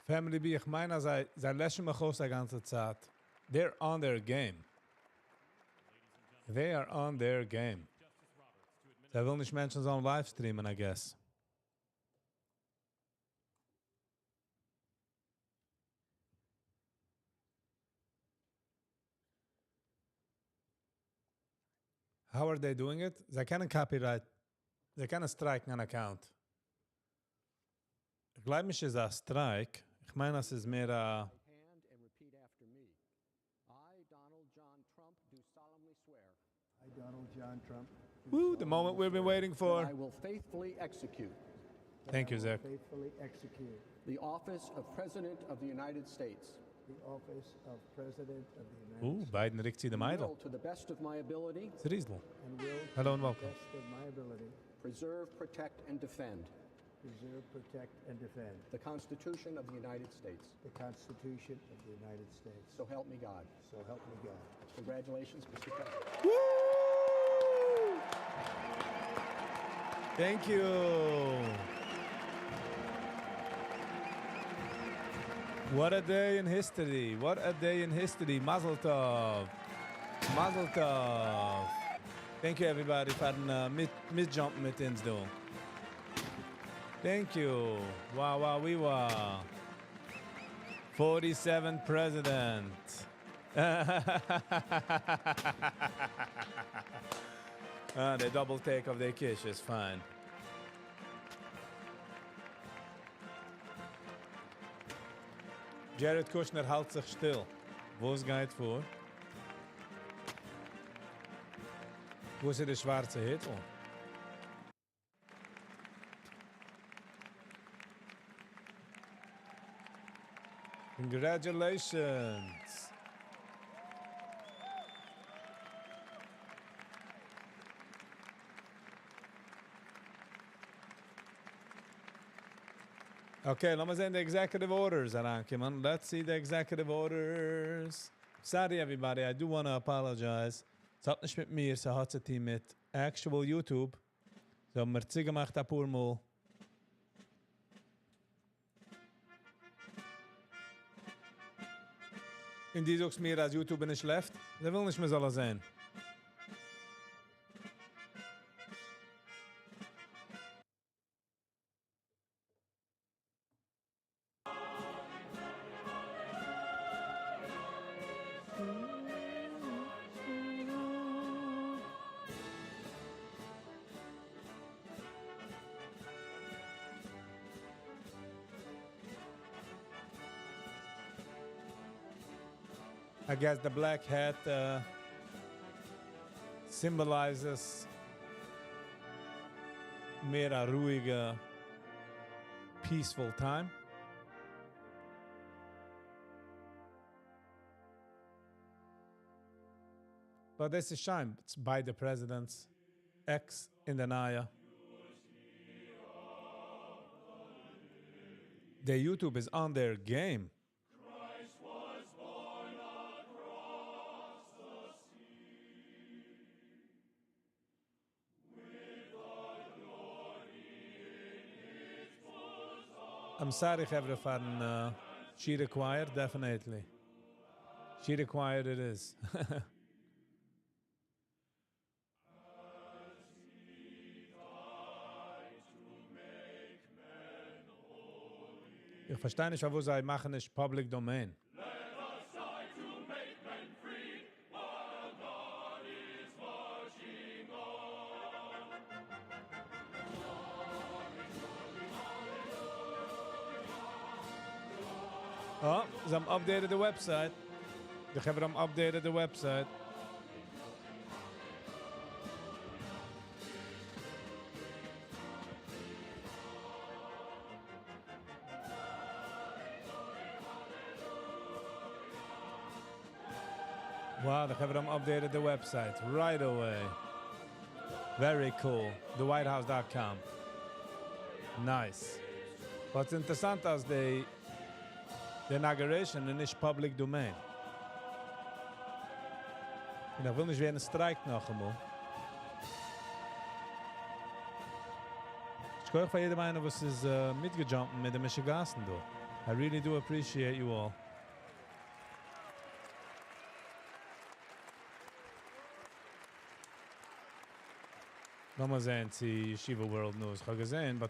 Family B, ich meine, sie löschen mich aus die ganze Zeit. They're on their game. They are on their game. Sie will nicht Menschen sollen live streamen, I guess. How are they doing it? Sie können Copyright. Sie können striken an Account. Ich glaube nicht, es ist ein Strike. Ich meine, es ist mehr hand and repeat after me. I, Donald John Trump, do solemnly swear. I, Donald John Trump. Woo, the moment we've been waiting for. I will faithfully execute Thank you, Zach. Faithfully execute the office of President of the United States. the office of President of the United Ooh, Biden riecht sie dem Eidel. Will, to the best of my ability, It's Riesel. and will, Hello and to the welcome. best of my ability, preserve, protect, and defend preserve, protect, and defend the Constitution of the United States. the Constitution of the United States. So help me God. So help me God. Congratulations, Mr. President. Woo! Thank you. What a day in history. What a day in history. Mazel tov. Mazel tov. Thank you, everybody, for mid-jump mit ins do. Thank you. Wow, wow, we wow. 47th president. The double take of the kiss is fine. Jared Kushner hält sich still. Wo es geht vor? Wo ist der schwarze Hitler? Congratulations. Okay, let me see the executive orders, Arankiman. Let's see the executive orders. Sorry, everybody, I do want to apologize. Es hat nicht mit mir, es hat sich mit actual YouTube. So haben wir Ziege gemacht ein paar Mal. In die sagst mir, als YouTube nicht schläft. Der will nicht mehr sollen sehen. I guess the black hat symbolizes mehr a ruhige, peaceful time. But this is shame. It's by the president's ex in the Naya. The YouTube is on their game. I'm sorry, Chevra, for she required, definitely. She required it is. Ich verstehe nicht, warum sie machen nicht Public Domain. Oh, ze hebben updated the website. De hebben hem updated the website. Wow, they have them updated the website right away. Very cool. TheWhiteHouse.com. Nice. What's interessant is the inauguration is public domain. En ik wil niet weer een strijk nog eenmaal. Ik hoor van iedereen was is mitgejumpt met de Michigassen door. I really do appreciate you all. לא מזיין צי ישיבה World News. חגזיין, but...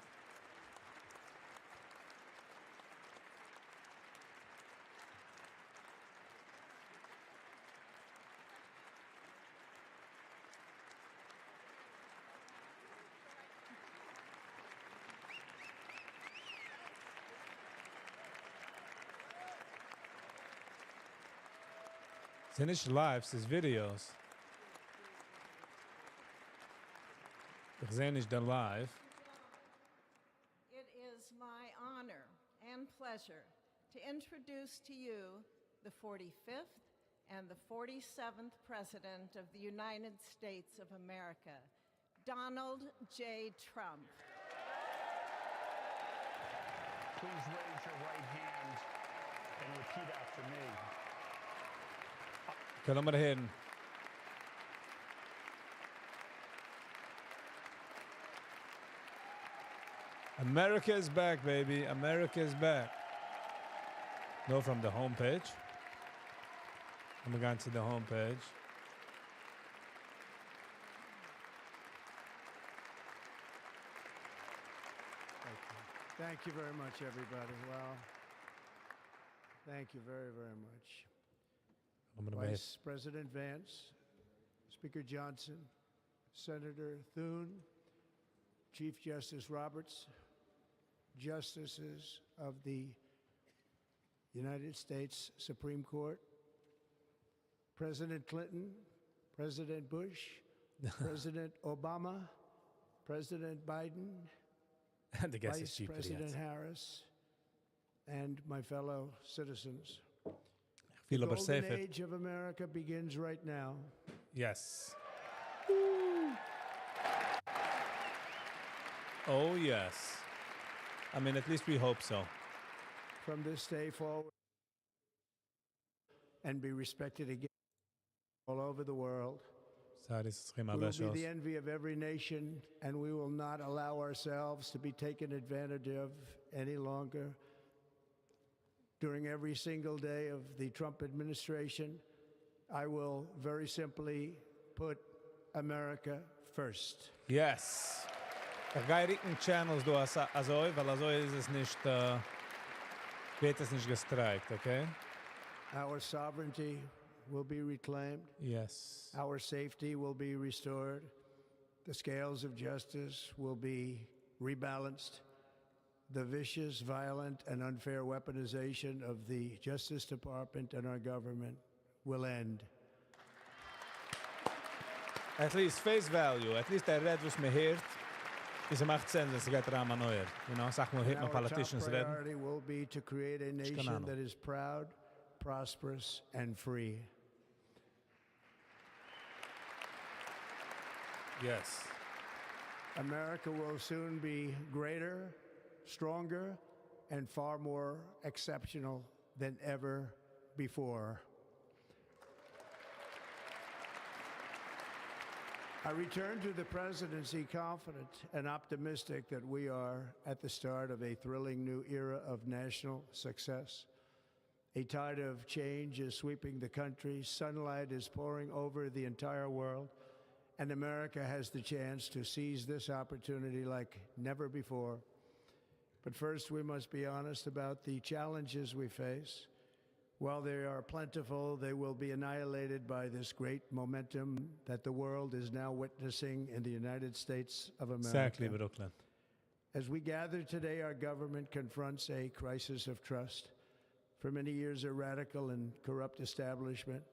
זה nicht live, זה videos. Ich sehe nicht den live. It is my honor and pleasure to introduce to you the 45th and the 47th President of the United States of America, Donald J. Trump. Please raise your right hand and repeat after me. Kan maar heen. America is back, baby. America is back. No, from the homepage. I'm going to the homepage. Thank you very much, everybody. Well, thank you very, very much. Vice President Vance, Speaker Johnson, Senator Thune, Chief Justice Roberts, Justices of the United States Supreme Court, President Clinton, President Bush, President Obama, President Biden, Vice President Harris, and my fellow citizens. The golden age of America begins right now. Yes. Oh, yes. I mean, at least we hope so. From this day forward, and be respected again all over the world. We will be the envy of every nation, and we will not allow ourselves to be taken advantage of any longer. During every single day of the Trump administration, I will very simply put America first. Yes. Ich gehe ricken Channels do azoi, weil azoi ist es nicht, wird es nicht gestreikt, okay? Our sovereignty will be reclaimed. Yes. Our safety will be restored. The scales of justice will be rebalanced. The vicious, violent, and unfair weaponization of the Justice Department and our government will end. At least face value, at least I read was me heard. Is it macht sense, dass geht Rama neuer. You know, sag mal, hit my politicians reden. Our top priority will be to create a nation that is proud, prosperous, and free. Yes. America will soon be greater, stronger, and far more exceptional than ever before. I return to the presidency confident and optimistic that we are at the start of a thrilling new era of national success. A tide of change is sweeping the country. Sunlight is pouring over the entire world, and America has the chance to seize this opportunity like never before. But first, we must be honest about the challenges we face. While they are plentiful, they will be annihilated by this great momentum that the world is now witnessing in the United States of America. Exactly, Brooklyn. As we gather today, our government confronts a crisis of trust. For many years, a radical and corrupt establishment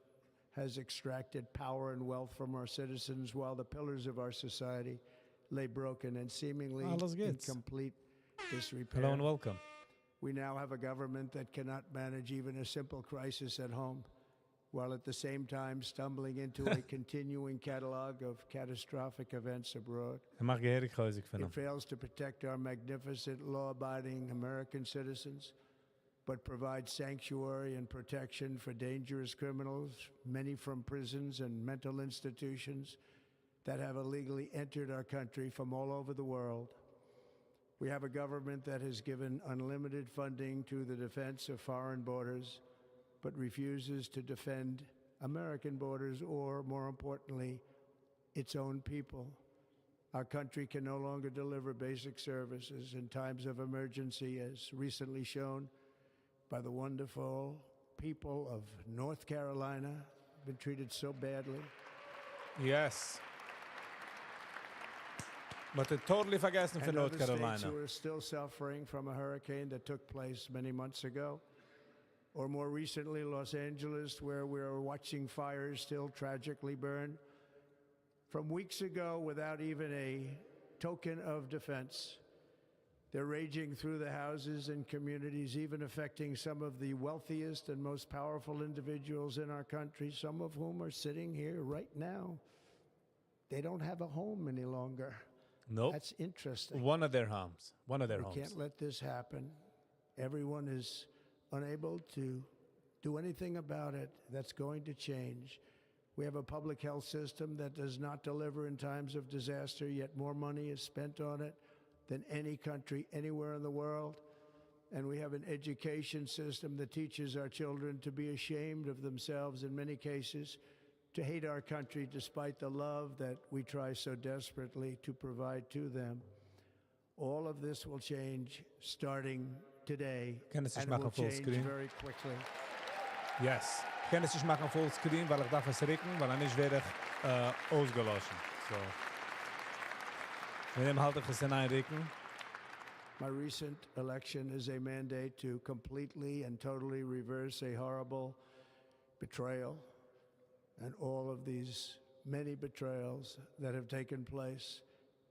has extracted power and wealth from our citizens while the pillars of our society lay broken and seemingly in complete disrepair. Hello and welcome. We now have a government that cannot manage even a simple crisis at home, while at the same time stumbling into a continuing catalog of catastrophic events abroad. It fails to protect our magnificent, law-abiding American citizens, but provides sanctuary and protection for dangerous criminals, many from prisons and mental institutions that have illegally entered our country from all over the world. We have a government that has given unlimited funding to the defense of foreign borders, but refuses to defend American borders or, more importantly, its own people. Our country can no longer deliver basic services in times of emergency, as recently shown by the wonderful people of North Carolina, been treated so badly. Yes. But they totally vergessen for And North other states Carolina. who are still suffering from a hurricane that took place many months ago. Or more recently, Los Angeles, where we're watching fires still tragically burn. From weeks ago, without even a token of defense, they're raging through the houses and communities, even affecting some of the wealthiest and most powerful individuals in our country, some of whom are sitting here right now. They don't have a home any longer. Nope. That's interesting. One of their homes. One of their We homes. can't let this happen. Everyone is unable to do anything about it. That's going to change. We have a public health system that does not deliver in times of disaster, yet more money is spent on it than any country anywhere in the world. And we have an education system that teaches our children to be ashamed of themselves in many cases, to hate our country despite the love that we try so desperately to provide to them. All of this will change starting today, Kann es sich and it will machen full change screen? very quickly. Yes. Ich kann es nicht machen Fullscreen, weil ich darf es ricken, weil dann werde ich ausgelassen. So. Wir nehmen halt es in ein Ricken. My recent election is a mandate to completely and totally reverse a horrible betrayal and all of these many betrayals that have taken place,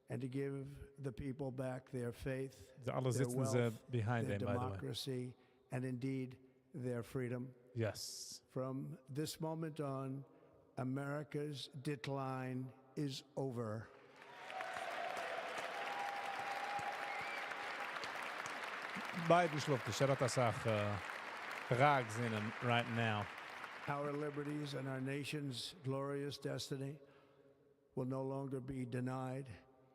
and to give the people back their faith, Alle their sitzen wealth, sie behind their them, by the way. democracy, and indeed their freedom. Yes. From this moment on, America's decline is over. Biden schluft es. hat das auch Frags in him right now. Our liberties and our nation's glorious destiny will no longer be denied,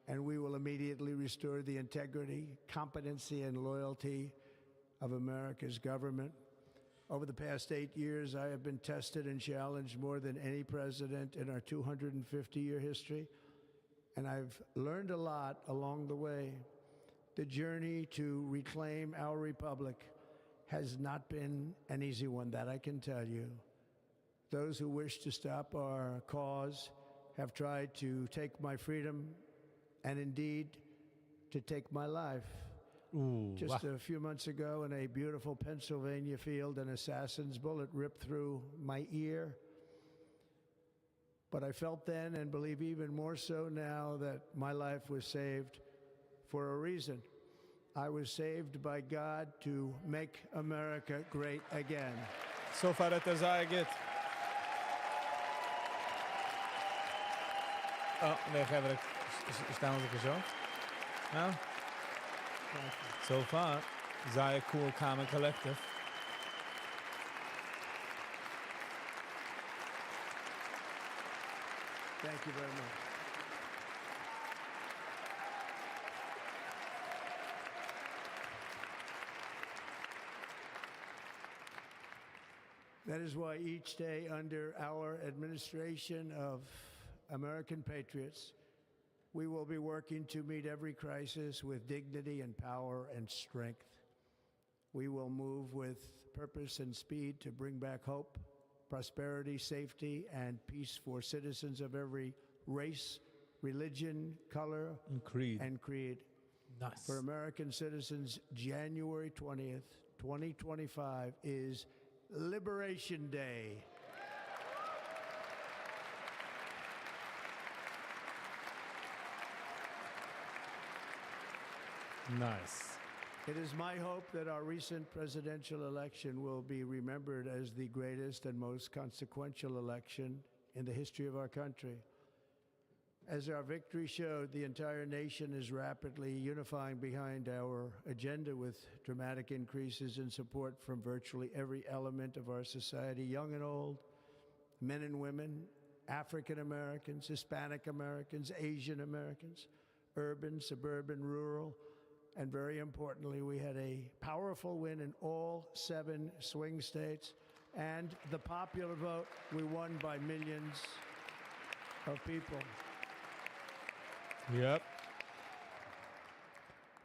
and we will immediately restore the integrity, competency, and loyalty of America's government. Over the past 8 years, I have been tested and challenged more than any president in our 250-year history, and I've learned a lot along the way. The journey to reclaim our republic has not been an easy one, that I can tell you. Those who wish to stop our cause have tried to take my freedom and indeed to take my life. Ooh, Just a few months ago in a beautiful Pennsylvania field, an assassin's bullet ripped through my ear. But I felt then, and believe even more so now, that my life was saved for a reason. I was saved by God to make America great again. So far hat sei geht. Oh, nee, gaan we staan we zo. Nou. So far, Zaya Cool, Calm and Collective. Thank you very much. That is why each day under our administration of American patriots, we will be working to meet every crisis with dignity and power and strength. We will move with purpose and speed to bring back hope, prosperity, safety, and peace for citizens of every race, religion, color, And Creed. and creed. Nice. For American citizens, January 20th, 2025 is Liberation Day. Nice. It is my hope that our recent presidential election will be remembered as the greatest and most consequential election in the history of our country. As our victory showed, the entire nation is rapidly unifying behind our agenda with dramatic increases in support from virtually every element of our society, young and old, men and women, African Americans, Hispanic Americans, Asian Americans, urban, suburban, rural, And very importantly, we had a powerful win in all 7 swing states. And the popular vote, we won by millions of people. Yep.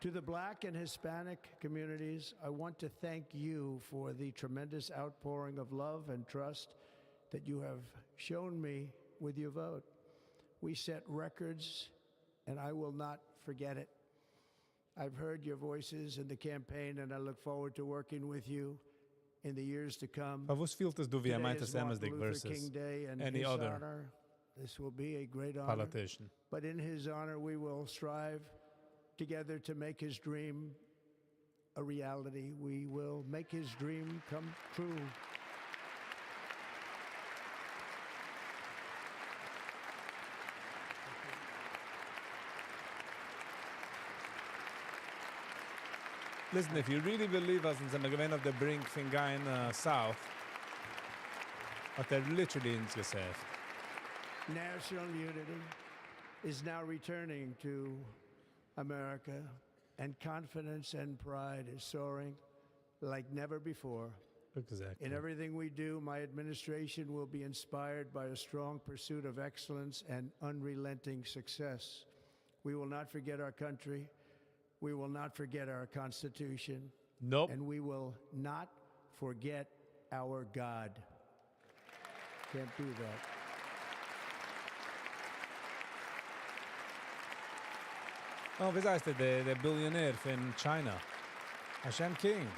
To the Black and Hispanic communities, I want to thank you for the tremendous outpouring of love and trust that you have shown me with your vote. We set records, and I will not forget it. I've heard your voices in the campaign, and I look forward to working with you in the years to come. Maar wat voelt het door wie hij Today meint is te Martin stemmen Luther versus King Day, and any his other honor, this will be a great honor. politician? But in his honor, we will strive together to make his dream a reality. We will make his dream come true. Listen, if you really believe us in the gewinnen auf der Brink von Gein South, hat literally ins Geschäft. National unity is now returning to America, and confidence and pride is soaring like never before. Exactly. In everything we do, my administration will be inspired by a strong pursuit of excellence and unrelenting success. We will not forget our country. We will not forget our Constitution. Nope. And we will not forget our God. Can't do that. Oh, wie heißt der Billionär von China? Hashem King.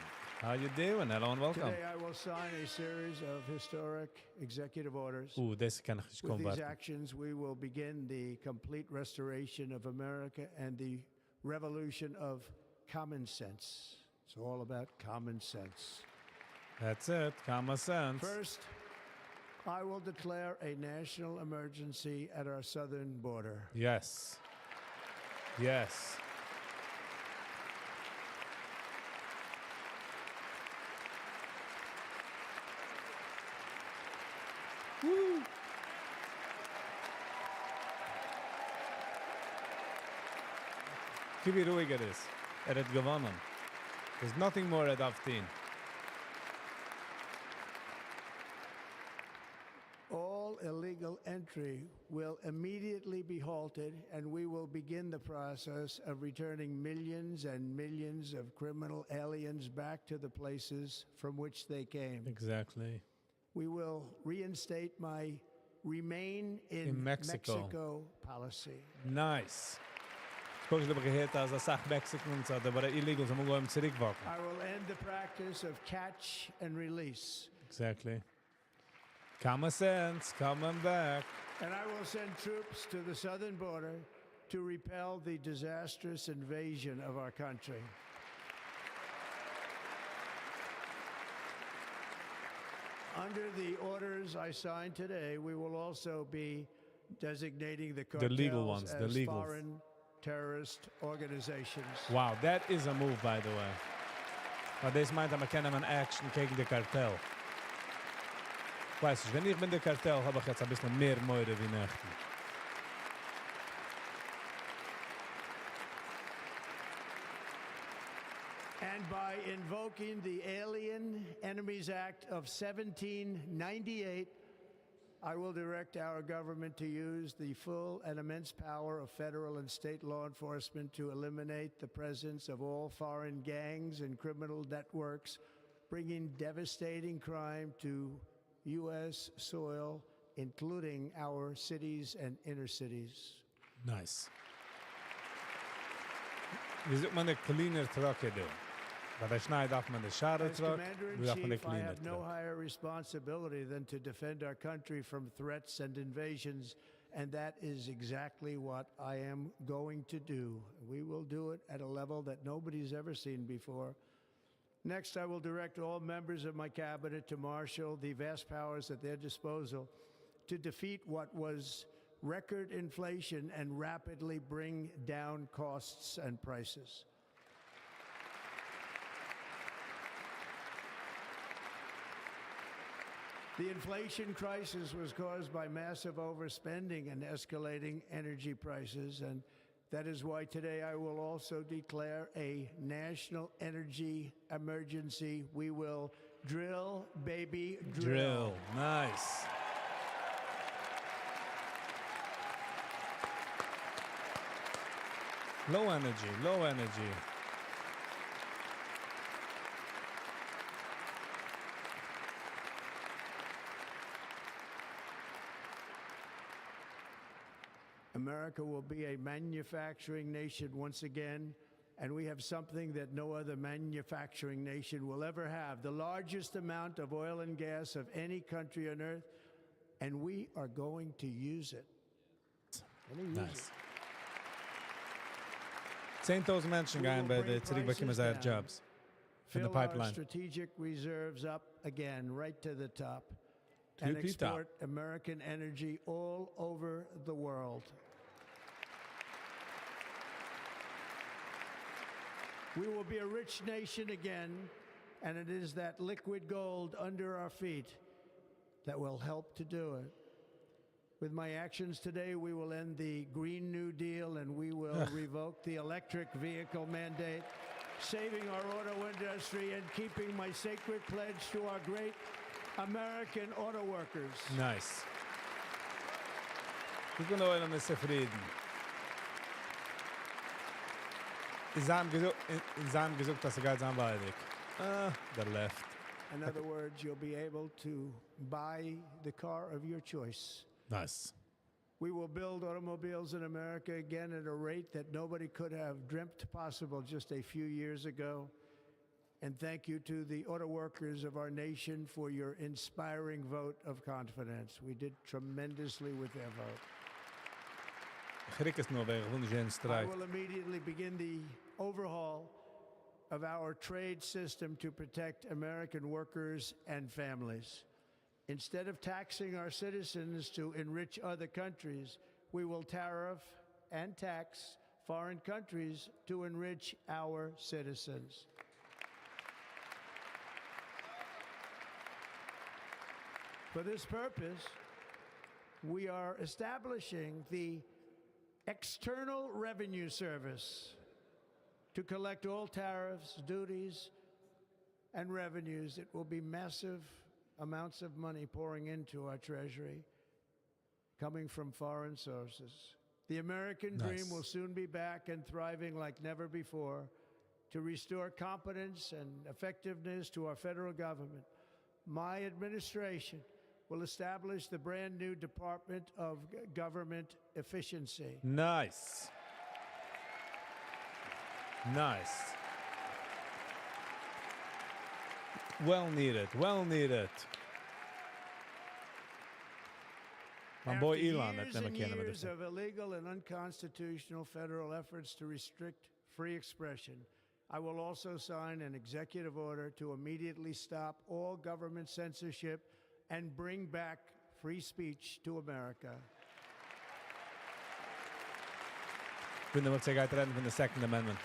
How you doing? Hello and welcome. Today I will sign a series of historic executive orders. Das kann ich nicht With kommen these warten. actions, we will begin the complete restoration of America and the revolution of common sense. It's all about common sense. That's it. Common sense. First, I will declare a national emergency at our southern border. Yes. Yes. Woo. Wie ruhig er ist. Hat gewonnen. There's nothing more at 15. All illegal entry will immediately be halted, and we will begin the process of returning millions and millions of criminal aliens back to the places from which they came. Exactly. We will reinstate my remain in Mexico policy. Nice. Ich habe gehört, dass Sache Mexicans hat, aber illegal, so muss man zurückwachen. I will end the practice of catch and release. Exactly. Common sense, coming back. And I will send troops to the southern border to repel the disastrous invasion of our country. Under the orders I signed today, we will also be designating the cartels legal ones, the as legals. foreign terrorist organizations. Wow, that is a move, by the way. Maar deze meint, man kann man action gegen den Kartell. Weißt du, wenn ich bin der Kartell, habe ich jetzt ein bisschen mehr Meure wie Nächten. And by invoking the Alien Enemies Act of 1798, I will direct our government to use the full and immense power of federal and state law enforcement to eliminate the presence of all foreign gangs and criminal networks, bringing devastating crime to U.S. soil, including our cities and inner cities. Nice. Wie sollte man eine cleaner Trucke doen? Bei der Schnee darf man eine schade As Truck, wie darf man eine Commander-in-Chief, I cleaner have no Truck? higher responsibility than to defend our country from threats and invasions, and that is exactly what I am going to do. We will do it at a level that nobody's ever seen before. Next, I will direct all members of my cabinet to marshal the vast powers at their disposal to defeat what was record inflation and rapidly bring down costs and prices. The inflation crisis was caused by massive overspending and escalating energy prices, and That is why today I will also declare a national energy emergency. We will drill, baby, drill. Nice. Low energy, low energy. America will be a manufacturing nation once again, and we have something that no other manufacturing nation will ever have, the largest amount of oil and gas of any country on earth, and we are going to use it. Nice. 10,000 mensen gaan bij de terugbekomen jobs in the Fill our pipeline. strategic reserves up again, right to the top, and export American energy all over the world. We will be a rich nation again, and it is that liquid gold under our feet that will help to do it. With my actions today, we will end the Green New Deal and we will revoke the electric vehicle mandate, saving our auto industry and keeping my sacred pledge to our great American auto workers. Nice. Ik ben ooit met tevreden. In zijn gezocht dat ze gaat aanwijdig. The left. In other words, you'll be able to buy the car of your choice. Nice. We will build automobiles in America again at a rate that nobody could have dreamt possible just a few years ago. And thank you to the auto workers of our nation for your inspiring vote of confidence. We did tremendously with their vote. I will immediately begin the overhaul of our trade system to protect American workers and families. Instead of taxing our citizens to enrich other countries, we will tariff and tax foreign countries to enrich our citizens. For this purpose, we are establishing the External Revenue Service to collect all tariffs, duties, and revenues. It will be massive amounts of money pouring into our treasury, coming from foreign sources. The American dream will soon be back and thriving like never before to restore competence and effectiveness to our federal government. My administration will establish the brand new Department of Government Efficiency. Nice. Nice. Well needed, well needed. My boy Elon, after years and years of illegal and unconstitutional federal efforts to restrict free expression, I will also sign an executive order to immediately stop all government censorship and bring back free speech to America. Vinden wat zich uitredden van de Second Amendment.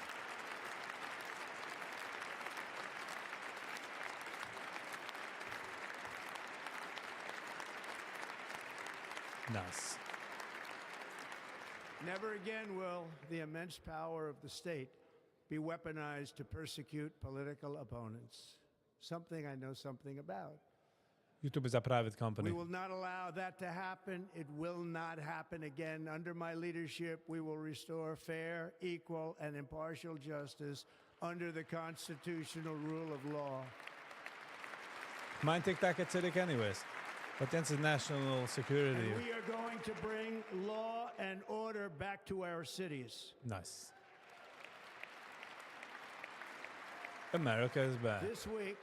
Nice. Never again will the immense power of the state be weaponized to persecute political opponents. Something I know something about. YouTube is a private company. We will not allow that to happen. It will not happen again. Under my leadership, we will restore fair, equal, and impartial justice under the constitutional rule of law. Mine TikTok at Civic anyways. But that's national security. And we are going to bring law and order back to our cities. Nice. America is back. This week,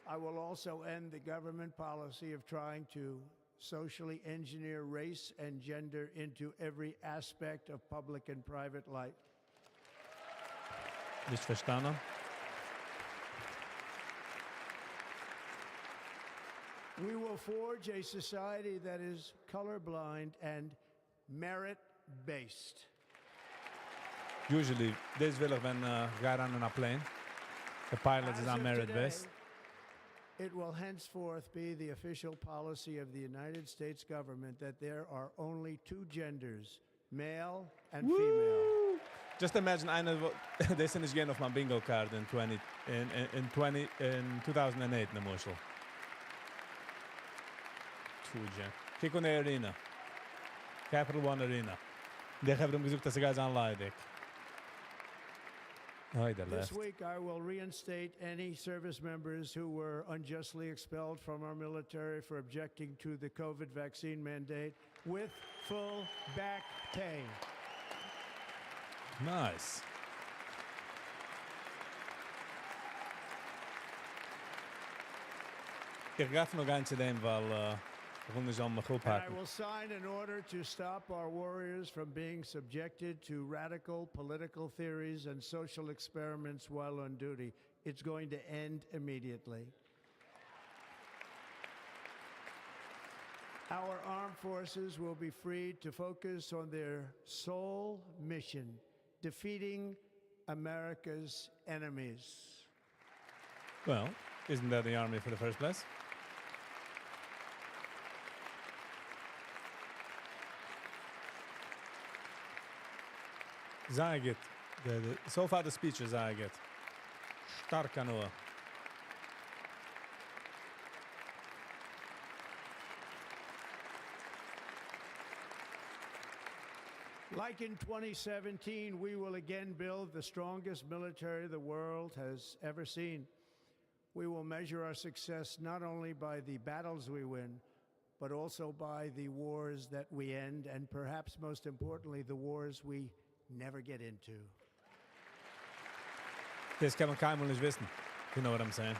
I will also end the government policy of trying to socially engineer race and gender into every aspect of public and private life. Bist verstanden? We will forge a society that is colorblind and merit-based. Usually, this will when guy on a plane. The pilot is on merit-based. It will henceforth be the official policy of the United States government that there are only two genders, male and female. Just imagine they sind nicht gehen auf mein Bingo card in 2008 نموشل. Tuje. Kijk on the arena. Capital One Arena. Die hebben hem gezocht dat ze guys aanleidig. This week, I will reinstate any service members who were unjustly expelled from our military for objecting to the COVID vaccine mandate with full back pay. Nice. Ik ga nog eentje nemen, weil And I will sign an order to stop our warriors from being subjected to radical political theories and social experiments while on duty. It's going to end immediately. Our armed forces will be freed to focus on their sole mission, defeating America's enemies. Well, isn't that the army for the first place? Zaget. So far the speeches Zaget. Stark nur. Like in 2017, we will again build the strongest military the world has ever seen. We will measure our success not only by the battles we win, but also by the wars that we end, and perhaps most importantly, the wars we never get into. Das kann man keinem nicht wissen. You know what I'm saying?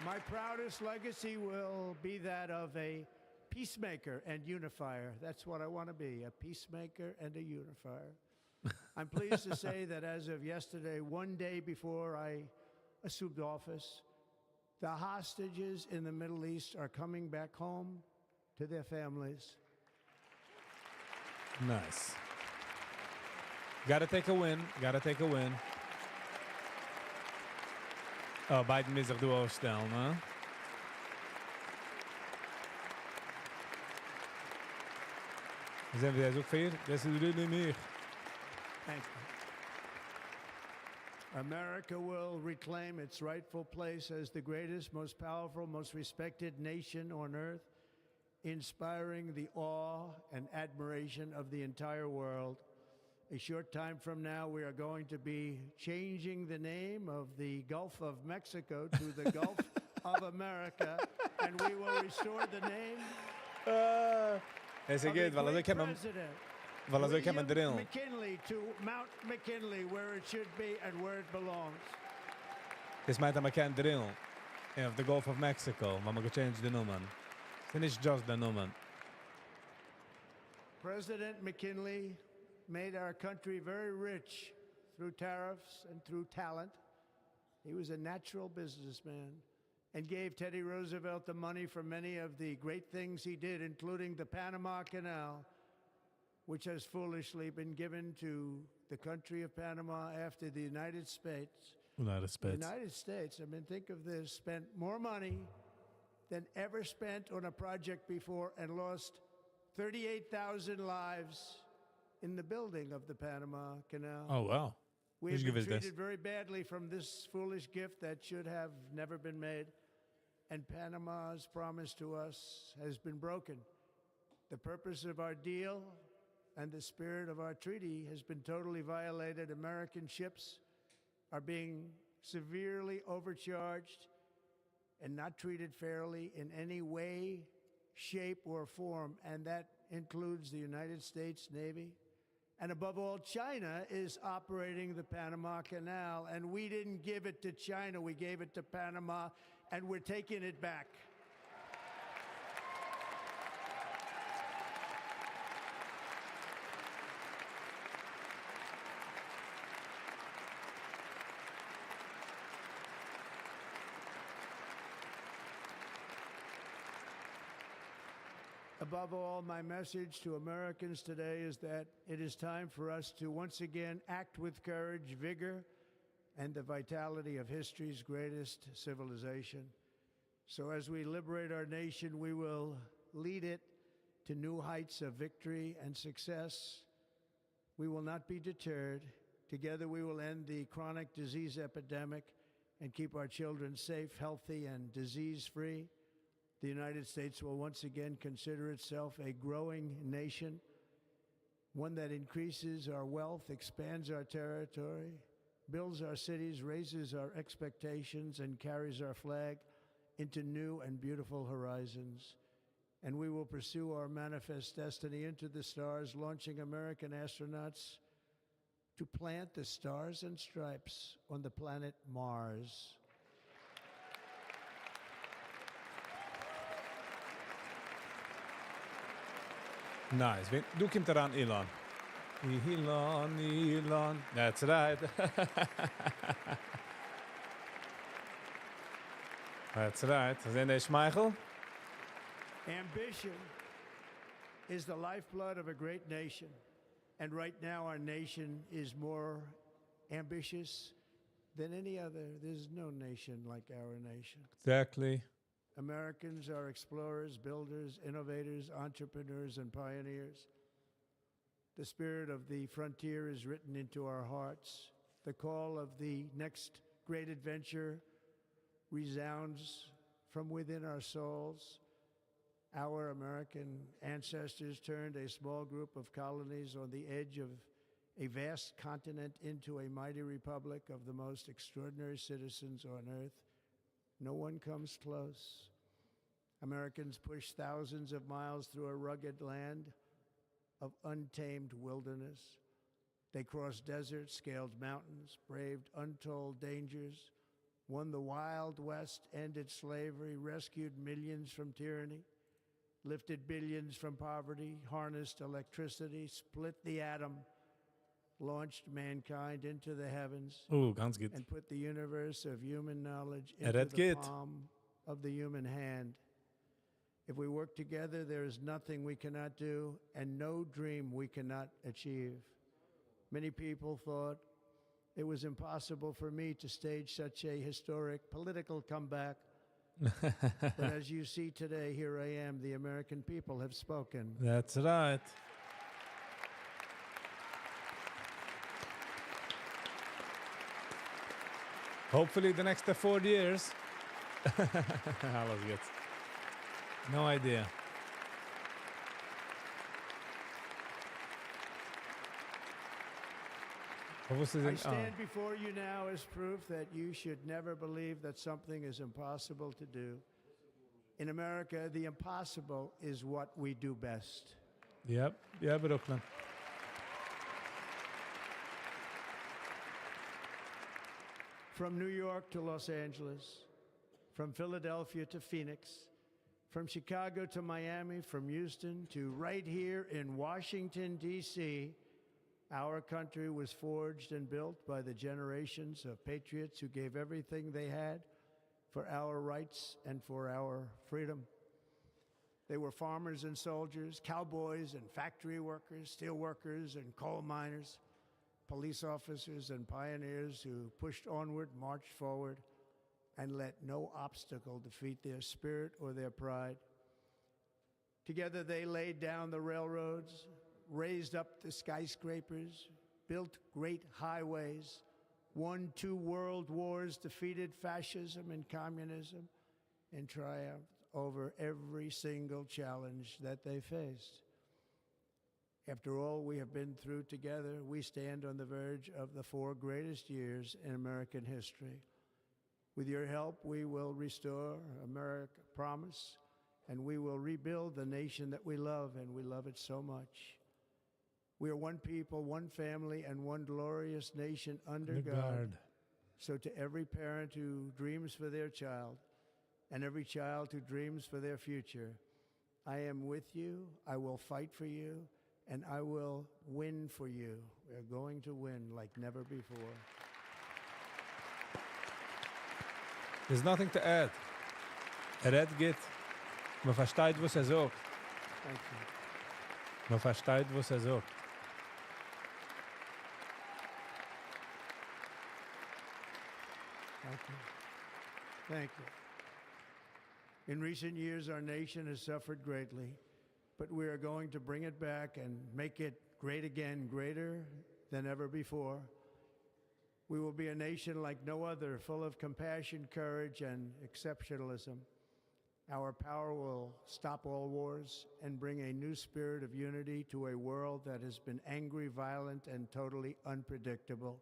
My proudest legacy will be that of a peacemaker and unifier. That's what I want to be, a peacemaker and a unifier. I'm pleased to say that as of yesterday, one day before I assumed office, the hostages in the Middle East are coming back home to their families. Nice. Gotta take a win. Gotta take a win. Oh, Biden will sich du aufstellen, ne? Sehen wir so viel? Das ist really mich. Thank you. America will reclaim its rightful place as the greatest, most powerful, most respected nation on earth, inspiring the awe and admiration of the entire world. A short time from now, we are going to be changing the name of the Gulf of Mexico to the Gulf of America, and we will restore the name Is of good, the weil great president. William McKinley to Mount McKinley, where it should be and where it belongs. Das meint man kann drill. Of the Gulf of Mexico, man mag change the Nummern. It's nicht just the Nummern. President McKinley made our country very rich through tariffs and through talent. He was a natural businessman and gave Teddy Roosevelt the money for many of the great things he did, including the Panama Canal, which has foolishly been given to the country of Panama after the United States. The United States, I mean, think of this, spent more money than ever spent on a project before and lost 38,000 lives in the building of the Panama Canal. Oh, wow. We've been treated very badly from this foolish gift that should have never been made. And Panama's promise to us has been broken. The purpose of our deal and the spirit of our treaty has been totally violated. American ships are being severely overcharged and not treated fairly in any way, shape, or form. And that includes the United States Navy. And above all, China is operating the Panama Canal, and we didn't give it to China, we gave it to Panama, and we're taking it back. Above all, my message to Americans today is that it is time for us to once again act with courage, vigor, and the vitality of history's greatest civilization. So as we liberate our nation, we will lead it to new heights of victory and success. We will not be deterred. Together we will end the chronic disease epidemic and keep our children safe, healthy, and disease-free. The United States will once again consider itself a growing nation, one that increases our wealth, expands our territory, builds our cities, raises our expectations, and carries our flag into new and beautiful horizons. And we will pursue our manifest destiny into the stars, launching American astronauts to plant the stars and stripes on the planet Mars. Nice. Du kimt daran, Elon. Elon. That's right. That's right. Zijn deze Michael? Ambition is the lifeblood of a great nation. And right now our nation is more ambitious than any other. There's no nation like our nation. Exactly. Americans are explorers, builders, innovators, entrepreneurs, and pioneers. The spirit of the frontier is written into our hearts. The call of the next great adventure resounds from within our souls. Our American ancestors turned a small group of colonies on the edge of a vast continent into a mighty republic of the most extraordinary citizens on earth. No one comes close. Americans pushed thousands of miles through a rugged land of untamed wilderness. They crossed deserts, scaled mountains, braved untold dangers, won the Wild West, ended slavery, rescued millions from tyranny, lifted billions from poverty, harnessed electricity, split the atom, launched mankind into the heavens, Ganz gut. and put the universe of human knowledge Ja, into dat the geht. palm of the human hand. If we work together, there is nothing we cannot do and no dream we cannot achieve. Many people thought it was impossible for me to stage such a historic political comeback. But as you see today, here I am. The American people have spoken. That's right. Hopefully the next 4 years. Alles goed. No idea. What was I it? stand before you now as proof that you should never believe that something is impossible to do. In America, the impossible is what we do best. Yep. Yeah, Brooklyn. From New York to Los Angeles, from Philadelphia to Phoenix, from Chicago to Miami, from Houston to right here in Washington, D.C., our country was forged and built by the generations of patriots who gave everything they had for our rights and for our freedom. They were farmers and soldiers, cowboys and factory workers, steel workers and coal miners, police officers and pioneers who pushed onward, marched forward, and let no obstacle defeat their spirit or their pride. Together they laid down the railroads, raised up the skyscrapers, built great highways, won 2 world wars, defeated fascism and communism, and triumphed over every single challenge that they faced. After all we have been through together, we stand on the verge of the 4 greatest years in American history. With your help, we will restore America, promise, and we will rebuild the nation that we love, and we love it so much. We are one people, one family, and one glorious nation under God. So to every parent who dreams for their child, and every child who dreams for their future, I am with you, I will fight for you, and I will win for you. We are going to win like never before. There's nothing to add. Redt geht. Man versteht, was sagt. Thank you. Man versteht, was sagt. Thank you. Thank you. In recent years, our nation has suffered greatly, but we are going to bring it back and make it great again, greater than ever before. We will be a nation like no other, full of compassion, courage, and exceptionalism. Our power will stop all wars and bring a new spirit of unity to a world that has been angry, violent, and totally unpredictable.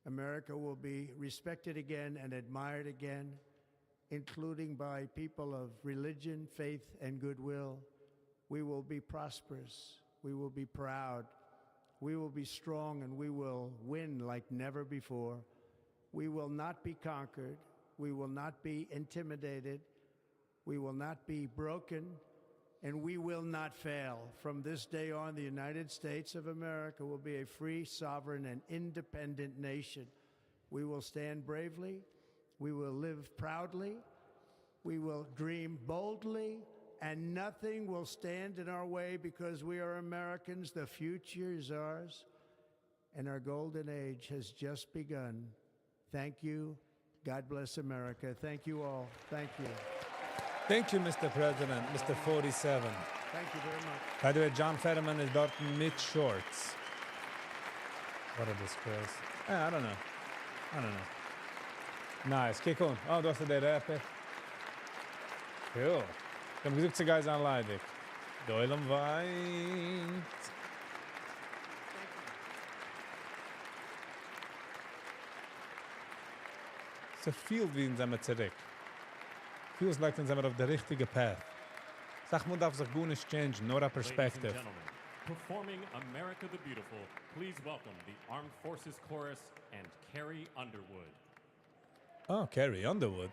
America will be respected again and admired again, including by people of religion, faith, and goodwill. We will be prosperous. We will be proud. We will be strong, and we will win like never before. We will not be conquered. We will not be intimidated. We will not be broken, and we will not fail. From this day on, the United States of America will be a free, sovereign, and independent nation. We will stand bravely. We will live proudly. We will dream boldly, and nothing will stand in our way because we are Americans. The future is ours, and our golden age has just begun. Thank you. God bless America. Thank you all. Thank you. Thank you, Mr. President, Mr. 47. Thank you very much. By the way, John Fetterman is dort mit shorts. What a disgrace. I don't know. Nice. Kick on. Oh, du hast ja den Rapper. Cool. Ich habe gesagt, sie guys an Leidig. Doilem weint. So viel wie in seinem zurück. Feels like then sind auf der richtige path. Sag man darf sich gut nicht change, nur a perspective. Ladies and gentlemen, performing America the Beautiful, please welcome the Armed Forces Chorus and Carrie Underwood. Oh, Carrie Underwood.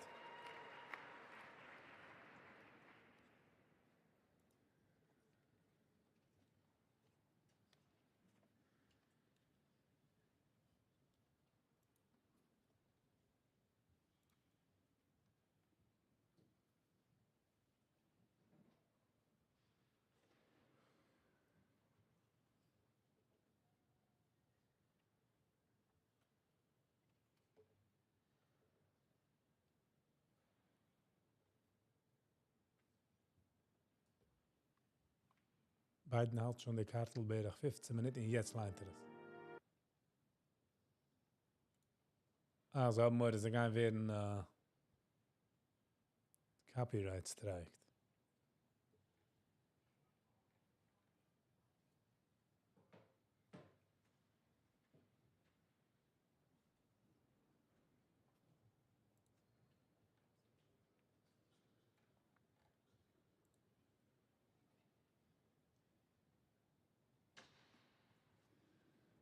Biden halt schon die Kartelberg 15 Minuten, jetzt leint er es. Also haben wir, dass er gar werden Copyright streikt.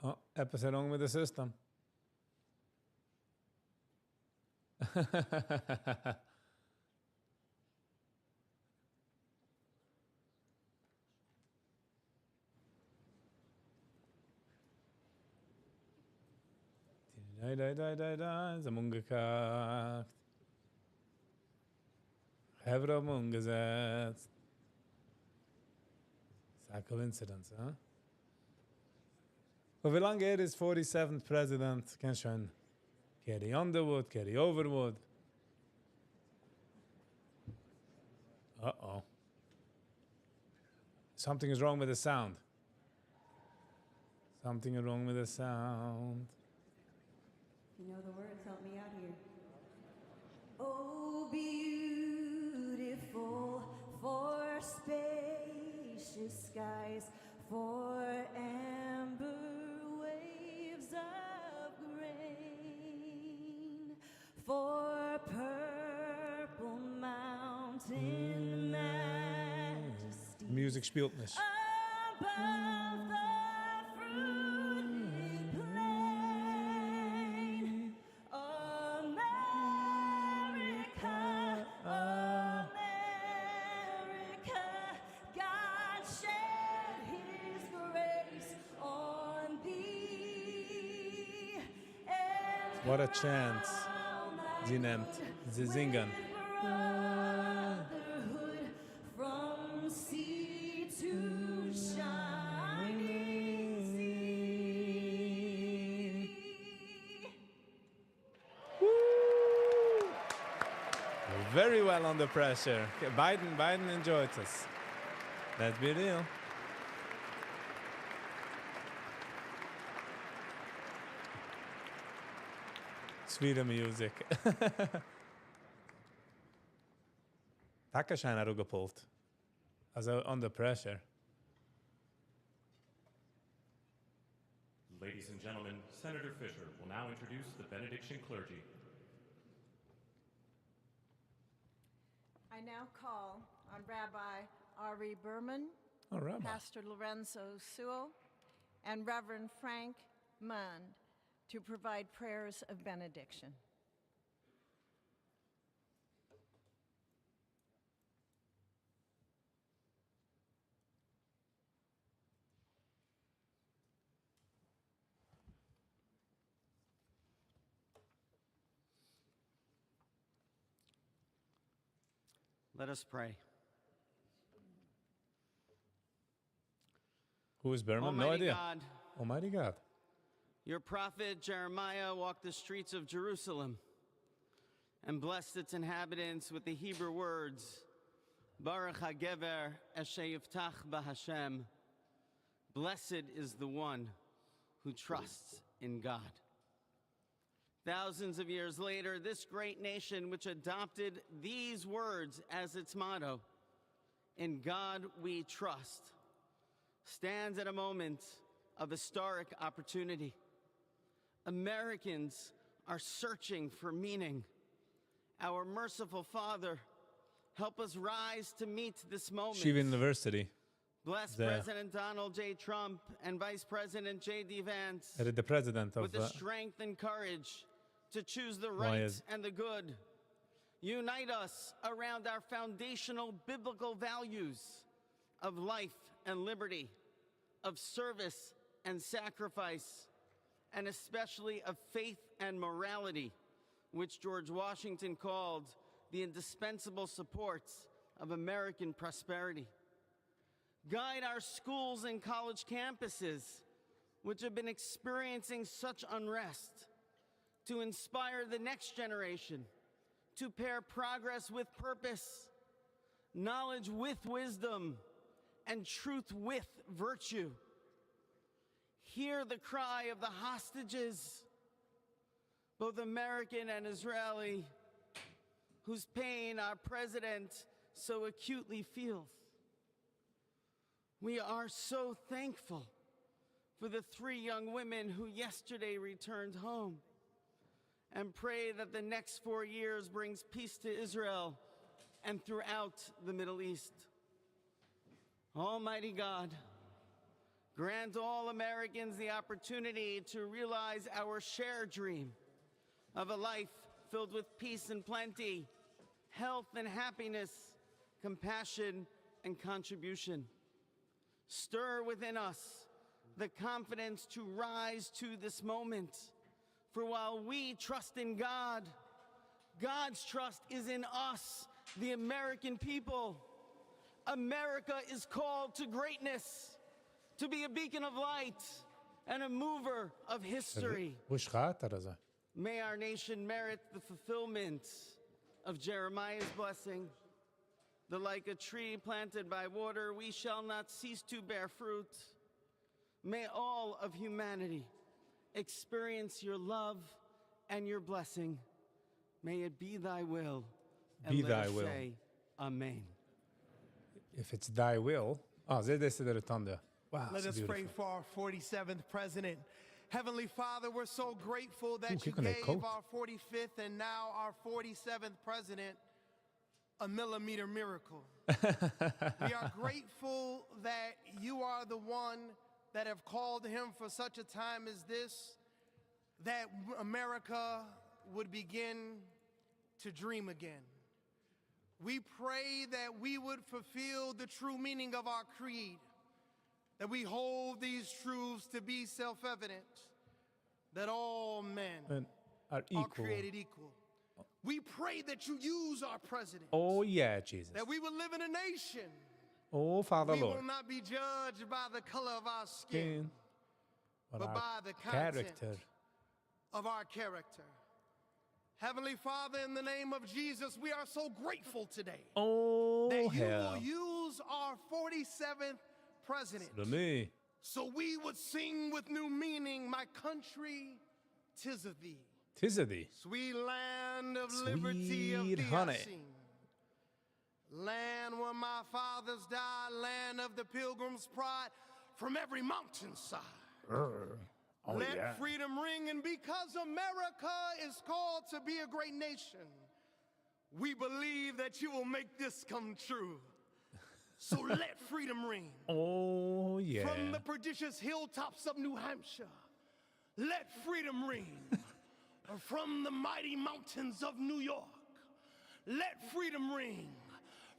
Oh, etwas wrong with the system. Sie haben umgekackt. Hebra haben umgesetzt. It's a coincidence, huh? Well, wie lange ist 47th President? Kennst schon Carrie Underwood, Carrie Overwood. Uh-oh. Something is wrong with the sound. Something is wrong with the sound. You know the words, help me out here. Oh, beautiful for spacious skies, for amber waves of grain, for purple mountain majesty. Music spielt nicht. Above the fruited plain, America, America, God shed His grace on thee. And What a chance. Sie nimmt, sie singen. brotherhood from sea very well under pressure. Okay, Biden enjoyed us. Let's be real. Sweeter music. Taka scheint rugepult. Also under pressure. Ladies and gentlemen, Senator Fisher will now introduce the benediction clergy. I now call on Rabbi Ari Berman, Oh, Rabbi. Pastor Lorenzo Sewell, and Reverend Frank Mund to provide prayers of benediction. Let us pray. Who is Berman? No Almighty idea. God, Almighty God. your prophet Jeremiah walked the streets of Jerusalem and blessed its inhabitants with the Hebrew words, Baruch HaGever Asher Yiftach BaHashem. Blessed is the one who trusts in God. Thousands of years later, this great nation, which adopted these words as its motto, "In God we trust," stands at a moment of historic opportunity. Americans are searching for meaning. Our merciful Father, help us rise to meet this moment. Shiva University. Bless the- President Donald J. Trump and Vice President J.D. Vance The president of with the strength and courage to choose the Why right is- and the good. Unite us around our foundational biblical values of life and liberty, of service and sacrifice, and especially of faith and morality, which George Washington called the indispensable supports of American prosperity. Guide our schools and college campuses, which have been experiencing such unrest, to inspire the next generation to pair progress with purpose, knowledge with wisdom, and truth with virtue. Hear the cry of the hostages, both American and Israeli, whose pain our president so acutely feels. We are so thankful for the 3 young women who yesterday returned home, and pray that the next 4 years brings peace to Israel and throughout the Middle East. Almighty God, grant all Americans the opportunity to realize our shared dream of a life filled with peace and plenty, health and happiness, compassion and contribution. Stir within us the confidence to rise to this moment. For while we trust in God, God's trust is in us, the American people. America is called to greatness, to be a beacon of light and a mover of history. May our nation merit the fulfillment of Jeremiah's blessing, that like a tree planted by water, we shall not cease to bear fruit. May all of humanity experience your love and your blessing. May it be thy will. And Be let thy us will. say, Amen. If it's thy will. This is the thunder. Wow. Let so us pray beautiful. for our 47th president. Heavenly Father, we're so grateful that you kicking that gave coat. our 45th and now our 47th president a millimeter miracle. We are grateful that you are the one that have called him for such a time as this, that America would begin to dream again. We pray that we would fulfill the true meaning of our creed, that we hold these truths to be self-evident, that all men And are are equal. created equal. We pray that you use our president, Oh, yeah, Jesus. that we will live in a nation. Oh, Father We Lord. will not be judged by the color of our skin, But but our by the content character. of our character. Heavenly Father, in the name of Jesus, we are so grateful today Oh, that you hell. will use our 47th president To me. so we would sing with new meaning, my country, 'tis of thee. Tis of thee. Sweet land of liberty of Sweet thee honey. I sing. Land where my fathers died, land of the pilgrim's pride from every mountainside. Oh, Let yeah. freedom ring, and because America is called to be a great nation, we believe that you will make this come true. So let freedom ring. Oh, yeah. From the prodigious hilltops of New Hampshire, let freedom ring. From the mighty mountains of New York, let freedom ring.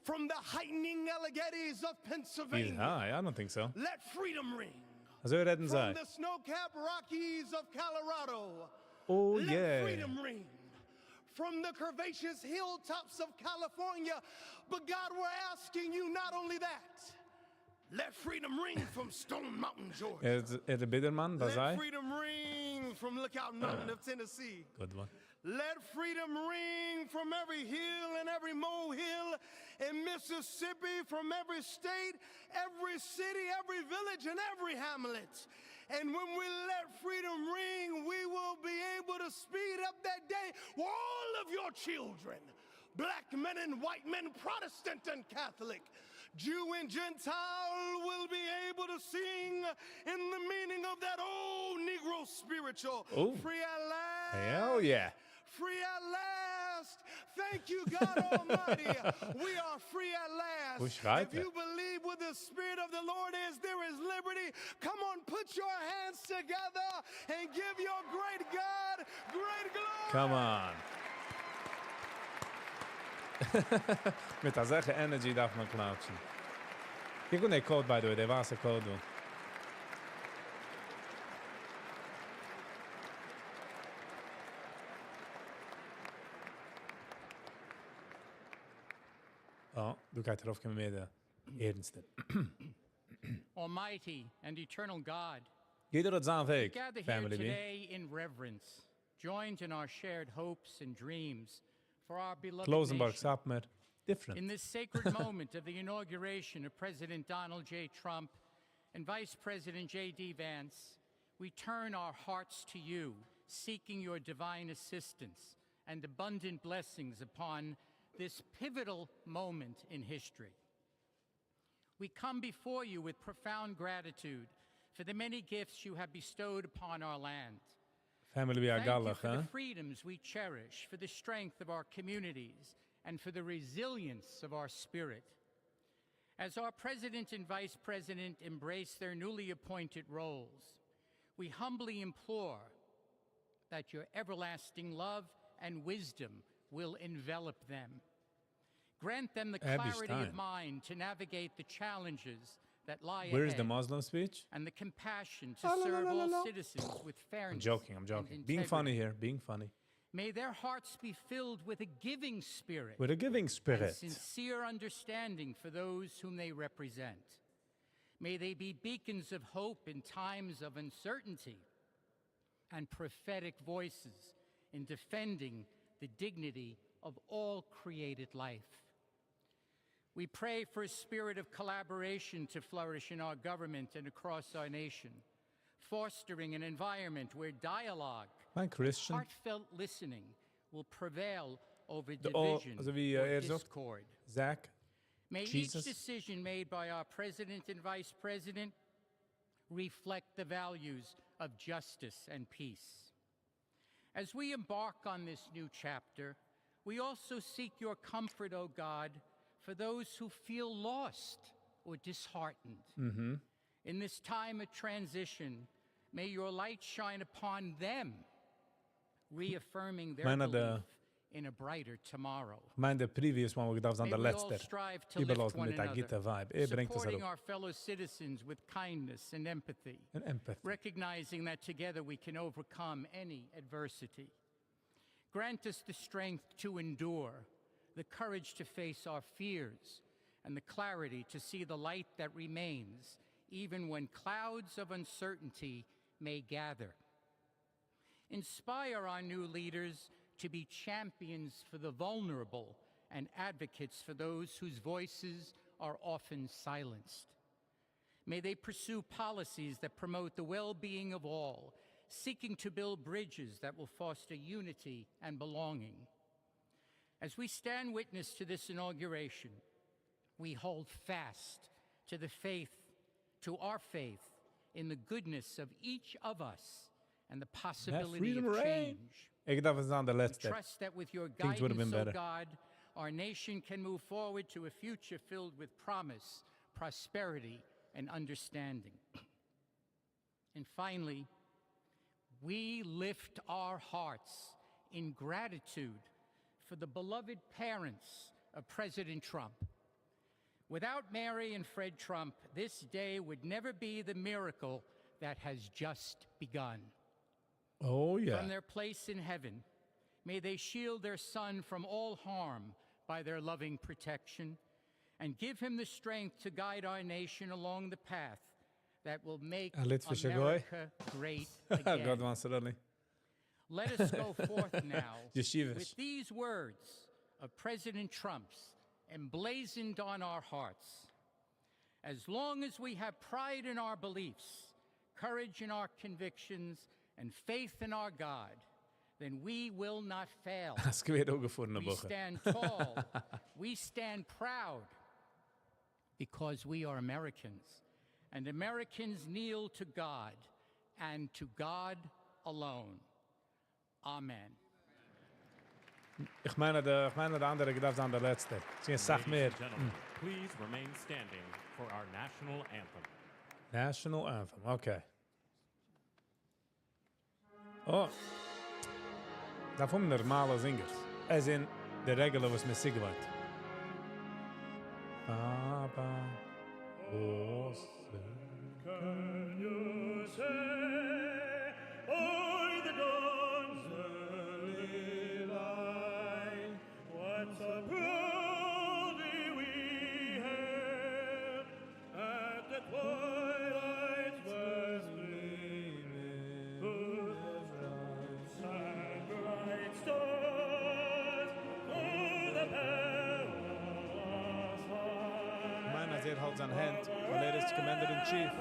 From the heightening Alleghenies of He's Pennsylvania, high. I don't think so. let freedom ring. Alltså, hur är den så From här? the snow-capped Rockies of Colorado, Oh, let yeah. freedom ring. From the curvaceous hilltops of California, but God, we're asking you not only that, let freedom ring from Stone Mountain, Georgia. Är det Biderman? Let Bazai? freedom ring from Lookout Mountain of Tennessee. Good one. Let freedom ring from every hill and every molehill in Mississippi, from every state, every city, every village, and every hamlet. And when we let freedom ring, we will be able to speed up that day where all of your children, black men and white men, Protestant and Catholic, Jew and Gentile, will be able to sing in the meaning of that old Negro spiritual. Oh. Free at last. Hell yeah. Free at last. Thank you, God Almighty. We are free at last. Hoe schrijft If you believe where the Spirit of the Lord is, there is liberty. Come on, put your hands together and give your great God great glory. Come on. Mit der solche Energy darf man klatschen. Kijk hoe code, by the way. Der war se code. Ja, du kan inte komma med det. Ernsten. Almighty and eternal God, Gider het zijn we weg, gather here family. today in reverence, joined in our shared hopes and dreams for our beloved Klosenberg nation. sagt mir, different. In this sacred moment of the inauguration of President Donald J. Trump and Vice President J.D. Vance, we turn our hearts to you, seeking your divine assistance and abundant blessings upon this pivotal moment in history. We come before you with profound gratitude for the many gifts you have bestowed upon our land. Family, we are Thank you gallig, for huh? the freedoms we cherish, for the strength of our communities, and for the resilience of our spirit. As our President and Vice President embrace their newly appointed roles, we humbly implore that your everlasting love and wisdom will envelop them. Grant them the clarity of mind to navigate the challenges that lie Where is ahead, the Muslim speech? and the compassion to serve all citizens with fairness. I'm joking, I'm and joking. Being funny integrity. here, being funny. May their hearts be filled with a giving spirit With a giving and spirit. sincere understanding for those whom they represent. May they be beacons of hope in times of uncertainty and prophetic voices in defending the dignity of all created life. We pray for a spirit of collaboration to flourish in our government and across our nation, fostering an environment where dialogue, Mijn Christian. heartfelt listening will prevail over Oh, division also wie or er zegt, discord. Zach, May Jesus. each decision made by our President and Vice President reflect the values of justice and peace. As we embark on this new chapter, we also seek your comfort, O God, for those who feel lost or disheartened. In this time of transition, may your light shine upon them, reaffirming their Meine belief in a brighter tomorrow. Mijn de previous one, ik dacht aan May de we all letzte. strive to Überlaat lift me one met dat another, gitte vibe. Brengt het supporting erop. our fellow citizens with kindness and empathy, En empathy. recognizing that together we can overcome any adversity. Grant us the strength to endure, the courage to face our fears, and the clarity to see the light that remains, even when clouds of uncertainty may gather. Inspire our new leaders to be champions for the vulnerable and advocates for those whose voices are often silenced. May they pursue policies that promote the well-being of all, seeking to build bridges that will foster unity and belonging. As we stand witness to this inauguration, we hold fast to our faith in the goodness of each of us and the possibility of change. Ik dacht, we zijn de We laatste. trust that with your Things would have been guidance, O better. God, our nation can move forward to a future filled with promise, prosperity, and understanding. And finally, we lift our hearts in gratitude for the beloved parents of President Trump. Without Mary and Fred Trump, this day would never be the miracle that has just begun. Oh, yeah. From their place in heaven, may they shield their son from all harm by their loving protection and give him the strength to guide our nation along the path that will make America great again. God wants it only. Let us go forth now Yeshivas. with these words of President Trump's emblazoned on our hearts. As long as we have pride in our beliefs, courage in our convictions, and faith in our God, then we will not fail. We stand tall, we stand proud, because we are Americans, and Americans kneel to God, and to God alone. Amen. Ich meine, de andere gedacht aan de laatste. Het is geen zacht meer. Ladies and gentlemen, please remain standing for our national anthem. National anthem, okay. Oh. Dat vond normale zingers. As in, de regelen was met Sigurd. Papa, oh, can you say, oh, the dawn's early light, what a beauty we have at the twilight's first gleaming, and bright stars through the perilous night. Mine as it holds on hand, the latest commander-in-chief.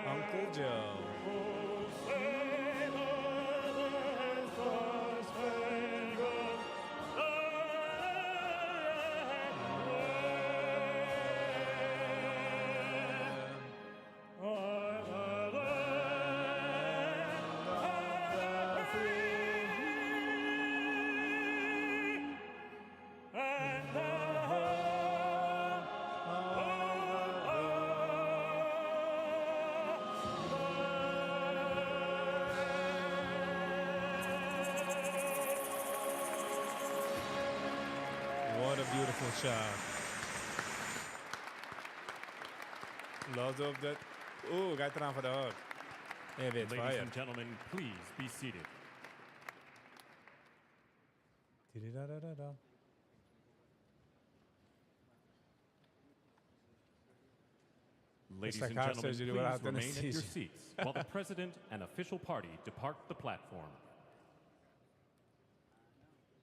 Uncle Joe. What a beautiful shot. Lots of that. Oeh, gaat eraan voor de hoog. Hij weet Ladies fire. and gentlemen, please be seated. Tididadadada. Ladies like and heart gentlemen, surgery please without remain at your anesthesia. seats while the president and official party depart the platform.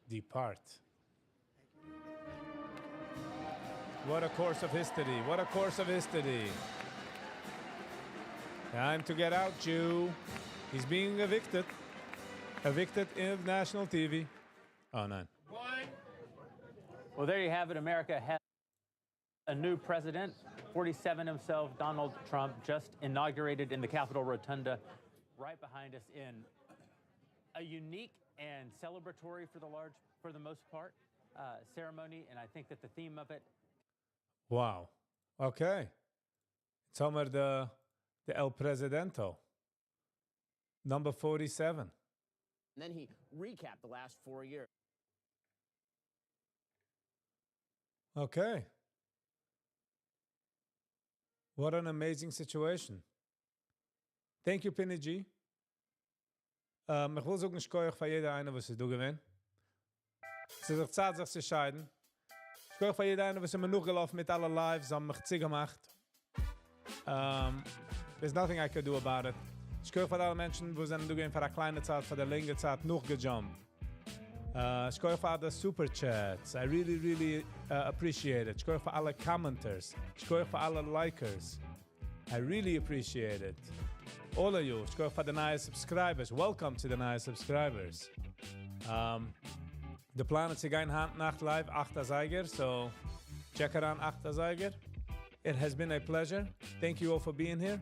Depart. What a course of history. What a course of history. Time to get out, Jew. He's being evicted. Evicted in national TV. Oh, no. Well, there you have it. America has a new president, 47 himself, Donald Trump, just inaugurated in the Capitol Rotunda, right behind us in a unique and celebratory for the most part, ceremony. And I think that the theme of it. Wow. Okay. It's Homer the El Presidento. Number 47. And then he recapped the last 4 years. Okay. What an amazing situation. Thank you, Penny G. Ich will sagen, ich gehe für jeder eine, was du gewinnt. Es ist Zeit, sich zu scheiden. Ich gehe für jeder eine, was mir noch gelaufen mit allen Lives, haben mich zieh gemacht. There's nothing I could do about it. Ich gehe für alle Menschen, wo sind du gehen für eine kleine Zeit, für eine längere Zeit noch gejumpt. Ich gehe für alle Super Chats. I really, really appreciate it. Ich gehe für alle Commenters. Ich gehe für alle Likers. I really appreciate it. All of you. Ich gehe für die neuen Subscribers. Welcome to the neuen Subscribers. The plan is to go in Hand Nacht live 8. Zeiger, so check it out 8. Zeiger. It has been a pleasure. Thank you all for being here.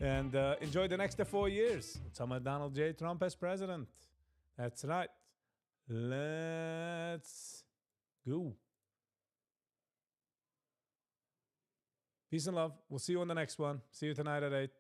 And enjoy the next 4 years. Summer Donald J. Trump as president. That's right. Let's go. Peace and love. We'll see you on the next one. See you tonight at 8.